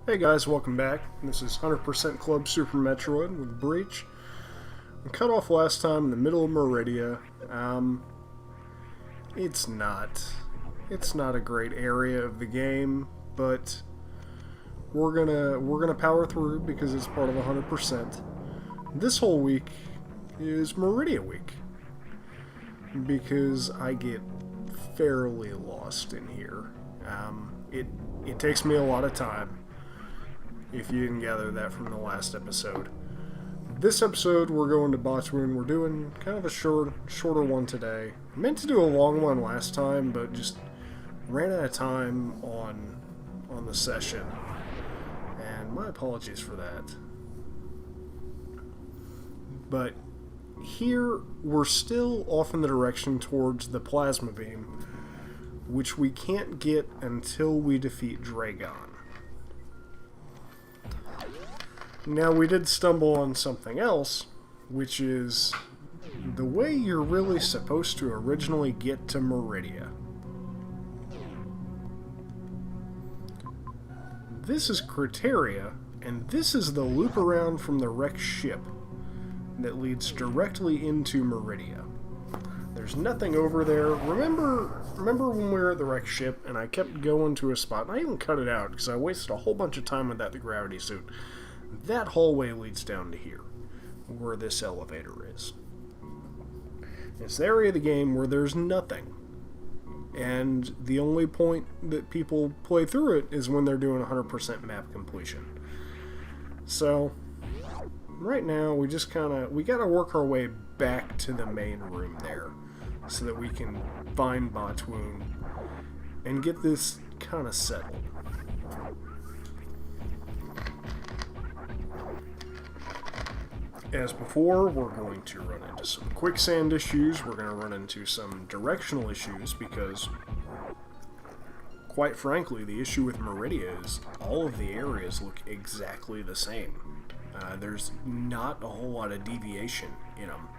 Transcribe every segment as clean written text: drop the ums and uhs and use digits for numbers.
Hey guys, welcome back. This is 100% Club Super Metroid with Breach. We cut off last time in the middle of Meridia. It's not a great area of the game, but we're gonna power through because it's part of 100%. This whole week is Meridia week because I get fairly lost in here. It takes me a lot of time. If you didn't gather that from the last episode. This episode, we're going to Batwoon. We're doing kind of a shorter one today. I meant to do a long one last time, but just ran out of time on the session. And my apologies for that. But here, we're still off in the direction towards the plasma beam, which we can't get until we defeat Dragon. Now, we did stumble on something else, which is the way you're really supposed to originally get to Meridia. This is Criteria, and this is the loop around from the wrecked ship that leads directly into Meridia. There's nothing over there. Remember when we were at the wrecked ship and I kept going to a spot, and I even cut it out because I wasted a whole bunch of time without the gravity suit. That hallway leads down to here, where this elevator is. It's the area of the game where there's nothing. And the only point that people play through it is when they're doing 100% map completion. So, right now, we gotta work our way back to the main room there, so that we can find Batwoon and get this kind of settled. As before, we're going to run into some quicksand issues, we're going to run into some directional issues, because, quite frankly, the issue with Meridia is all of the areas look exactly the same. There's not a whole lot of deviation in them.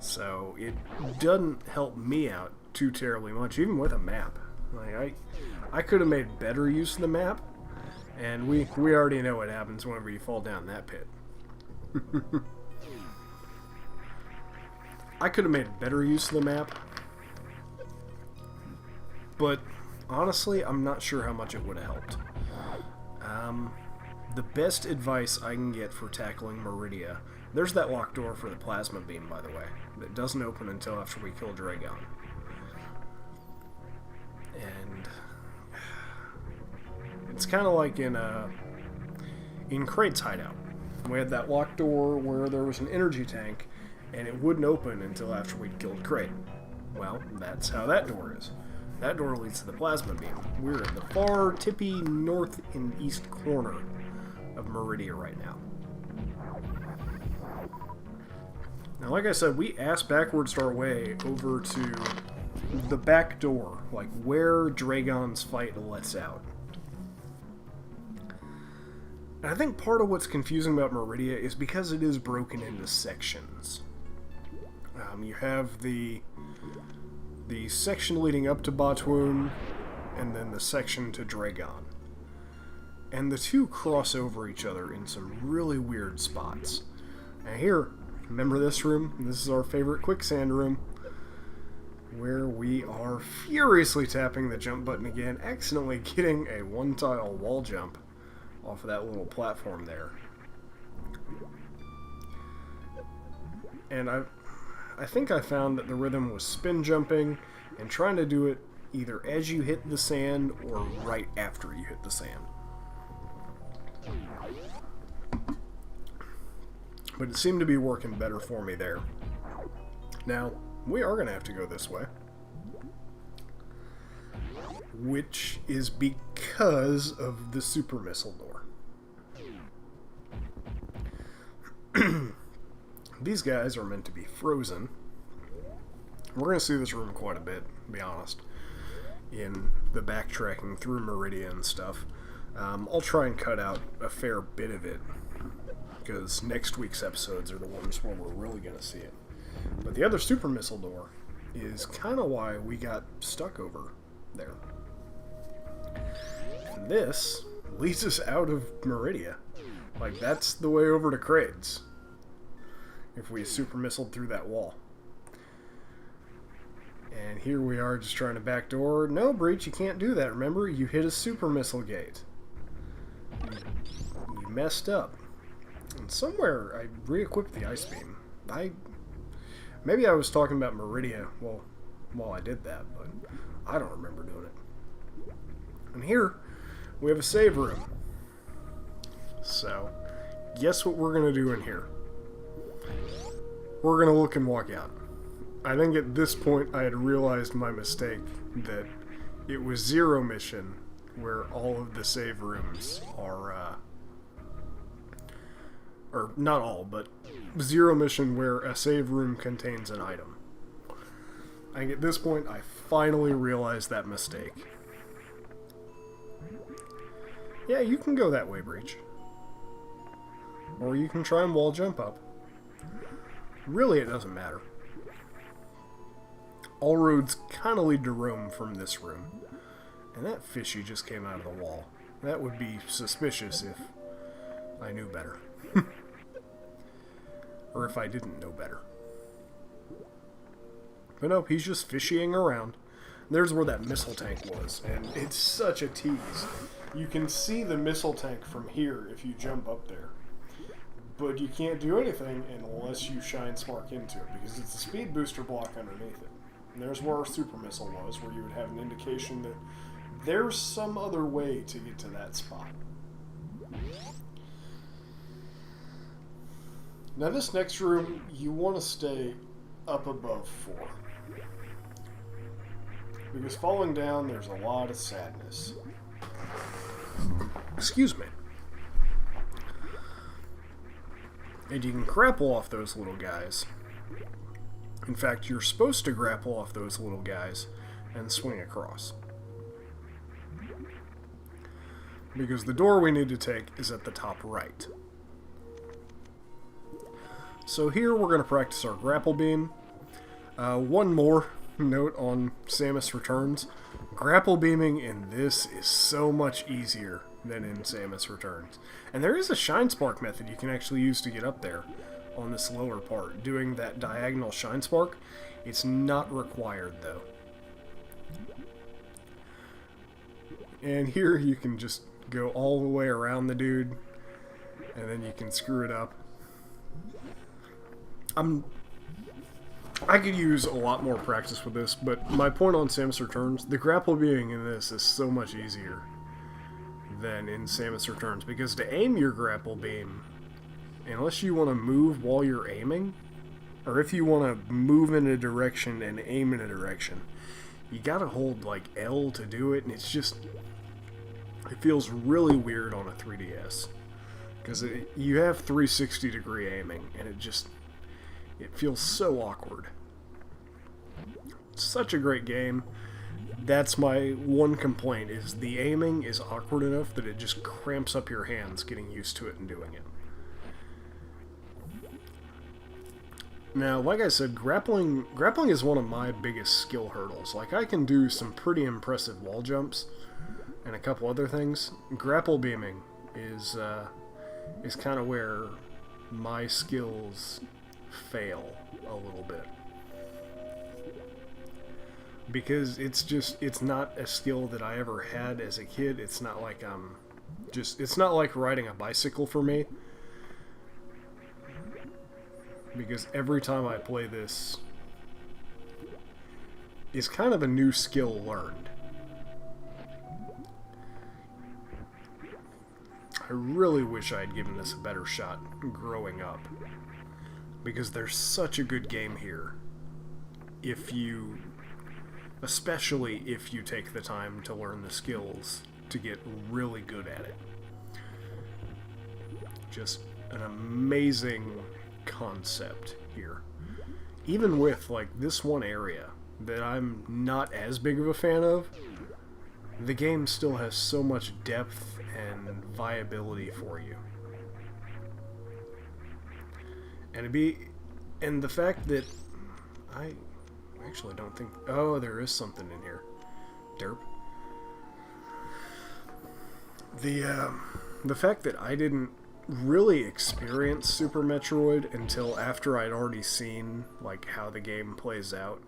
So, it doesn't help me out too terribly much, even with a map. Like, I could have made better use of the map, and we already know what happens whenever you fall down that pit. I could have made better use of the map, but honestly, I'm not sure how much it would have helped. The best advice I can get for tackling Meridia, there's that locked door for the plasma beam, by the way, that doesn't open until after we kill Dragon. And it's kind of like in Krait's hideout. We had that locked door where there was an energy tank, and it wouldn't open until after we'd killed Krait. Well, that's how that door is. That door leads to the plasma beam. We're at the far tippy north and east corner of Meridia right now. Now, like I said, we ass backwards our way over to the back door, like where Dragon's fight lets out. And I think part of what's confusing about Meridia is because it is broken into sections. You have the section leading up to Batwoon, and then the section to Dragon. And the two cross over each other in some really weird spots. Now here, remember this room? This is our favorite Quicksand room, where we are furiously tapping the jump button again, accidentally getting a one-tile wall jump off of that little platform there. And I think I found that the rhythm was spin jumping and trying to do it either as you hit the sand or right after you hit the sand. But it seemed to be working better for me there. Now, we are going to have to go this way. Which is because of the super missile door. These guys are meant to be frozen. We're going to see this room quite a bit, to be honest, in the backtracking through Meridia and stuff. I'll try and cut out a fair bit of it, because next week's episodes are the ones where we're really going to see it. But the other super missile door is kind of why we got stuck over there. And this leads us out of Meridia. Like, that's the way over to Kraid's. If we super missiled through that wall. And here we are just trying to backdoor. No, Breach, you can't do that. Remember, you hit a super missile gate. You messed up. And somewhere I re-equipped the ice beam. Maybe I was talking about Meridia while I did that, but I don't remember doing it. And here we have a save room. So, guess what we're going to do in here? We're going to look and walk out. I think at this point I had realized my mistake, that it was Zero Mission where all of the save rooms are, or not all, but Zero Mission where a save room contains an item. I think at this point I finally realized that mistake. Yeah, you can go that way, Breach. Or you can try and wall jump up. Really, it doesn't matter. All roads kind of lead to Rome from this room. And that fishy just came out of the wall. That would be suspicious if I knew better. Or if I didn't know better. But no, he's just fishying around. There's where that missile tank was, and it's such a tease. You can see the missile tank from here if you jump up there. But you can't do anything unless you shine spark into it, because it's a speed booster block underneath it. And there's where our super missile was, where you would have an indication that there's some other way to get to that spot. Now this next room, you want to stay up above 4. Because falling down, there's a lot of sadness. Excuse me. And you can grapple off those little guys. In fact, you're supposed to grapple off those little guys and swing across. Because the door we need to take is at the top right. So here we're going to practice our grapple beam. One more note on Samus Returns. Grapple beaming in this is so much easier than in Samus Returns. And there is a shine spark method you can actually use to get up there on this lower part. Doing that diagonal shine spark, it's not required though. And here you can just go all the way around the dude, and then you can screw it up. I could use a lot more practice with this, but my point on Samus Returns, the grapple beaming in this is so much easier than in Samus Returns, because to aim your grapple beam, unless you want to move while you're aiming, or if you want to move in a direction and aim in a direction, you gotta hold like L to do it, and it's just, it feels really weird on a 3DS, because you have 360 degree aiming, and it feels so awkward. It's such a great game. That's my one complaint, is the aiming is awkward enough that it just cramps up your hands getting used to it and doing it. Now, like I said, grappling is one of my biggest skill hurdles. Like, I can do some pretty impressive wall jumps and a couple other things. Grapple beaming is kind of where my skills fail a little bit, because it's not a skill that I ever had as a kid. It's not like it's not like riding a bicycle for me, because every time I play this, it's kind of a new skill learned. I really wish I had given this a better shot growing up, because there's such a good game here, especially if you take the time to learn the skills to get really good at it. Just an amazing concept here. Even with like this one area that I'm not as big of a fan of, the game still has so much depth and viability for you. And the fact that I actually don't think... Oh, there is something in here. Derp. The fact that I didn't really experience Super Metroid until after I'd already seen like how the game plays out,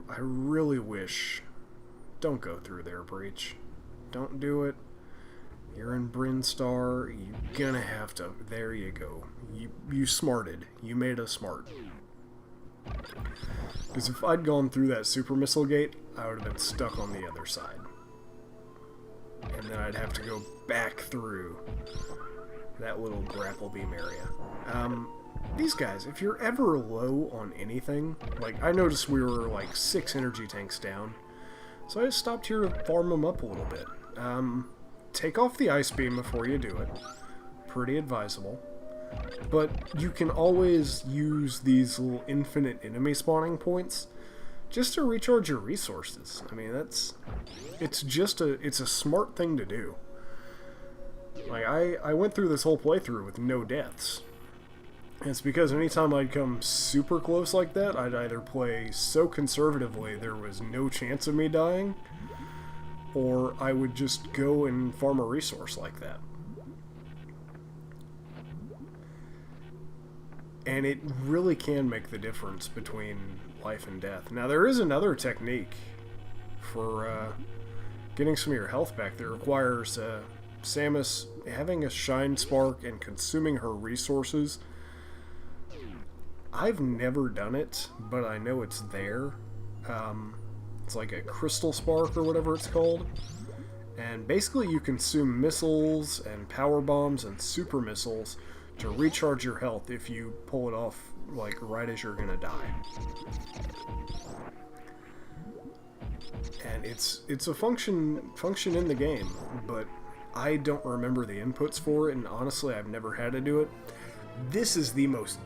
I really wish. Don't go through there, Breach. Don't do it. You're in Brinstar. You're gonna have to. There you go. You smarted. You made us smart. Because if I'd gone through that super missile gate, I would have been stuck on the other side. And then I'd have to go back through that little grapple beam area. These guys, if you're ever low on anything, like I noticed we were like 6 energy tanks down, so I just stopped here to farm them up a little bit. Take off the ice beam before you do it. Pretty advisable. But you can always use these little infinite enemy spawning points just to recharge your resources. I mean, it's a smart thing to do. Like, I went through this whole playthrough with no deaths. And it's because anytime I'd come super close like that, I'd either play so conservatively there was no chance of me dying, or I would just go and farm a resource like that. And it really can make the difference between life and death. Now, there is another technique for getting some of your health back that requires Samus having a shine spark and consuming her resources. I've never done it, but I know it's there. It's like a crystal spark or whatever it's called. And basically you consume missiles and power bombs and super missiles to recharge your health if you pull it off like right as you're gonna die. And it's a function in the game, but I don't remember the inputs for it, and honestly I've never had to do it. This is the most...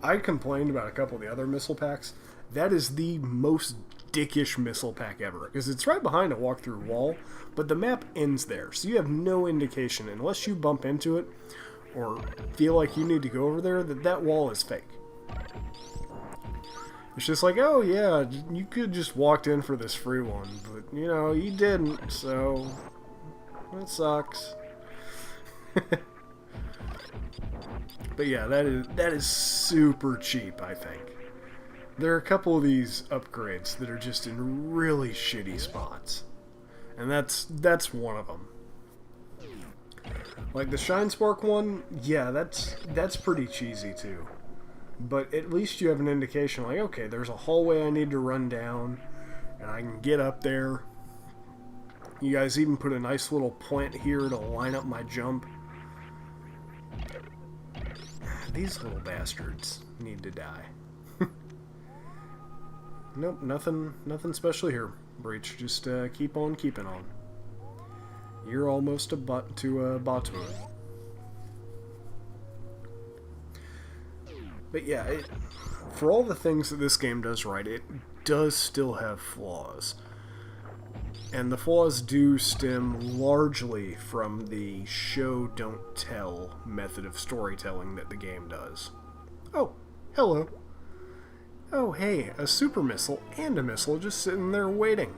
I complained about a couple of the other missile packs. That is the most dickish missile pack ever, because it's right behind a walkthrough wall, but the map ends there, so you have no indication, unless you bump into it or feel like you need to go over there, that wall is fake. It's just like, oh yeah, you could just walked in for this free one, but you know, you didn't, so that sucks. But yeah, that is super cheap, I think. There are a couple of these upgrades that are just in really shitty spots, and that's one of them. Like the Shine Spark one, yeah, that's pretty cheesy too. But at least you have an indication, like, okay, there's a hallway I need to run down, and I can get up there. You guys even put a nice little plant here to line up my jump. These little bastards need to die. Nope, nothing special here, Breach. Just keep on keeping on. You're almost to Batwoon. But yeah, for all the things that this game does right, it does still have flaws. And the flaws do stem largely from the show, don't tell method of storytelling that the game does. Oh, hello. Oh, hey, a super missile and a missile just sitting there waiting.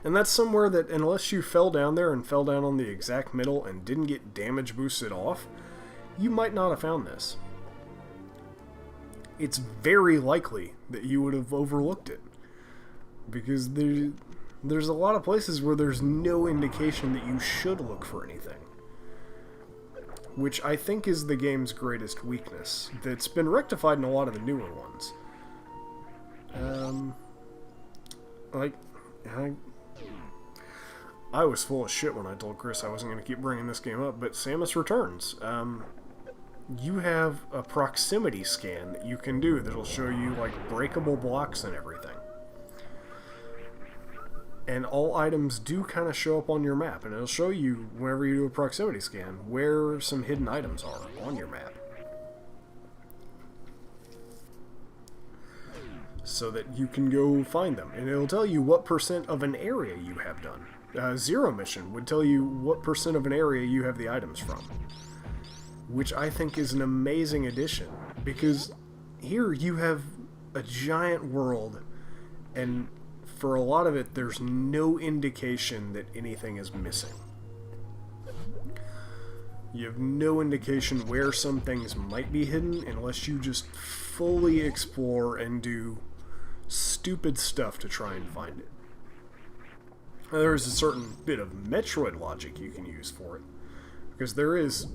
And that's somewhere that, unless you fell down there and fell down on the exact middle and didn't get damage boosted off, you might not have found this. It's very likely that you would have overlooked it, because there's a lot of places where there's no indication that you should look for anything, which I think is the game's greatest weakness, that's been rectified in a lot of the newer ones. I was full of shit when I told Chris I wasn't going to keep bringing this game up, but Samus Returns. You have a proximity scan that you can do that'll show you like breakable blocks and everything. And all items do kind of show up on your map, and it'll show you, whenever you do a proximity scan, where some hidden items are on your map. So that you can go find them. And it'll tell you what % of an area you have done. Zero Mission would tell you what % of an area you have the items from. Which I think is an amazing addition, because here you have a giant world and for a lot of it, there's no indication that anything is missing. You have no indication where some things might be hidden unless you just fully explore and do stupid stuff to try and find it. Now, there is a certain bit of Metroid logic you can use for it, because there is,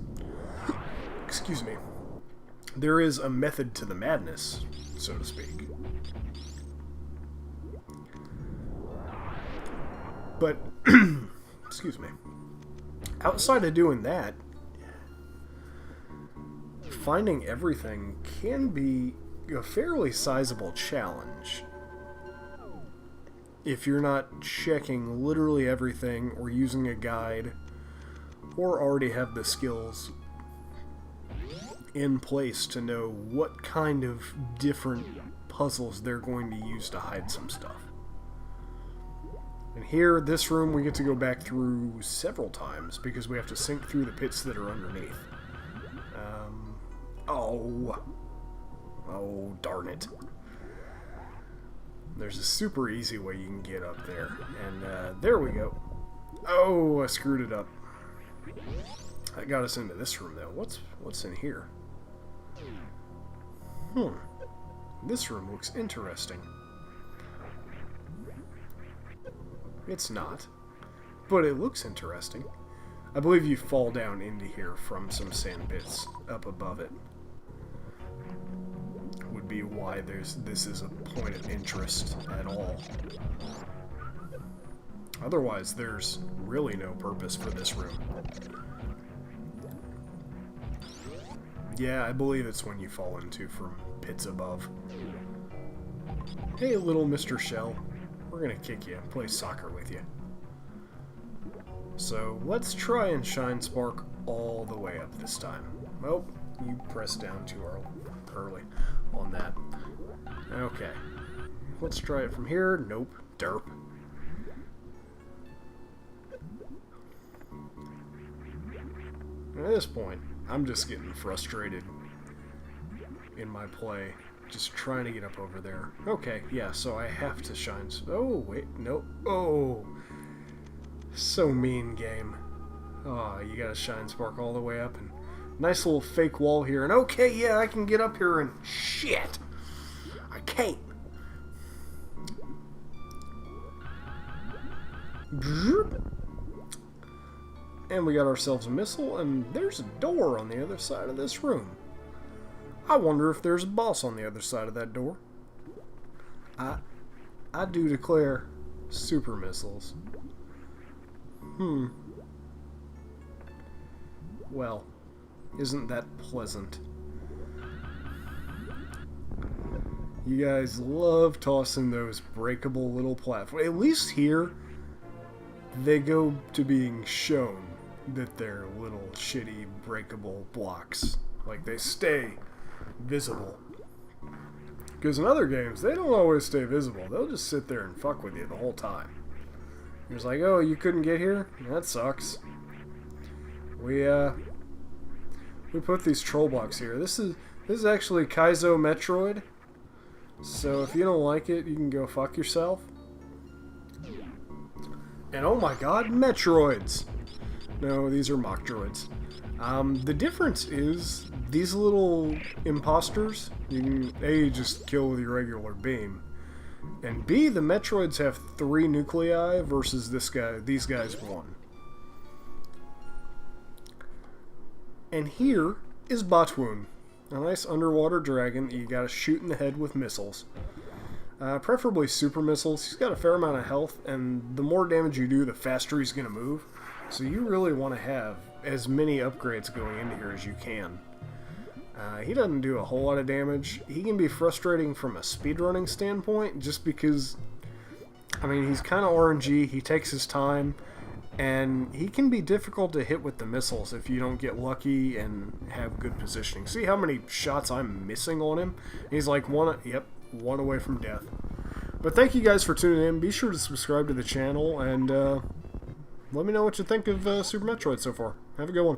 excuse me, there is a method to the madness, so to speak. But, excuse me, outside of doing that, finding everything can be a fairly sizable challenge if you're not checking literally everything or using a guide or already have the skills in place to know what kind of different puzzles they're going to use to hide some stuff. And here, this room, we get to go back through several times because we have to sink through the pits that are underneath. Oh, darn it. There's a super easy way you can get up there. And there we go. Oh, I screwed it up. That got us into this room, though. What's in here? This room looks interesting. It's not. But it looks interesting. I believe you fall down into here from some sand pits up above it. Would be why this is a point of interest at all. Otherwise, there's really no purpose for this room. Yeah, I believe it's when you fall into from pits above. Hey, little Mr. Shell. We're gonna kick you and play soccer with you. So, let's try and shine spark all the way up this time. Oh, you pressed down too early on that. Okay. Let's try it from here. Nope. Derp. At this point, I'm just getting frustrated in my play. Just trying to get up over there. Okay, yeah, so I have to shine... Oh, wait, no. Oh! So mean, game. Oh, you gotta shine spark all the way up, and nice little fake wall here, and okay, yeah, I can get up here, and shit! I can't! And we got ourselves a missile, and there's a door on the other side of this room. I wonder if there's a boss on the other side of that door. I do declare super missiles. Well, isn't that pleasant? You guys love tossing those breakable little platforms. At least here, they go to being shown that they're little shitty breakable blocks. Like, they stay visible. Because in other games, they don't always stay visible. They'll just sit there and fuck with you the whole time. It's like, oh, you couldn't get here? That sucks. We put these troll blocks here. This is actually Kaizo Metroid. So if you don't like it, you can go fuck yourself. And oh my god, Metroids! No, these are mock droids. The difference is, these little imposters, you can A, just kill with your regular beam, and B, the Metroids have 3 nuclei versus these guys 1. And here is Batwoon, a nice underwater dragon that you gotta shoot in the head with missiles. Preferably super missiles. He's got a fair amount of health, and the more damage you do, the faster he's gonna move. So you really want to have as many upgrades going into here as you can. He doesn't do a whole lot of damage. He can be frustrating from a speedrunning standpoint, just because, I mean, he's kind of RNG, he takes his time, and he can be difficult to hit with the missiles if you don't get lucky and have good positioning. See how many shots I'm missing on him? He's like one away from death. But thank you guys for tuning in. Be sure to subscribe to the channel, and let me know what you think of Super Metroid so far. Have a good one.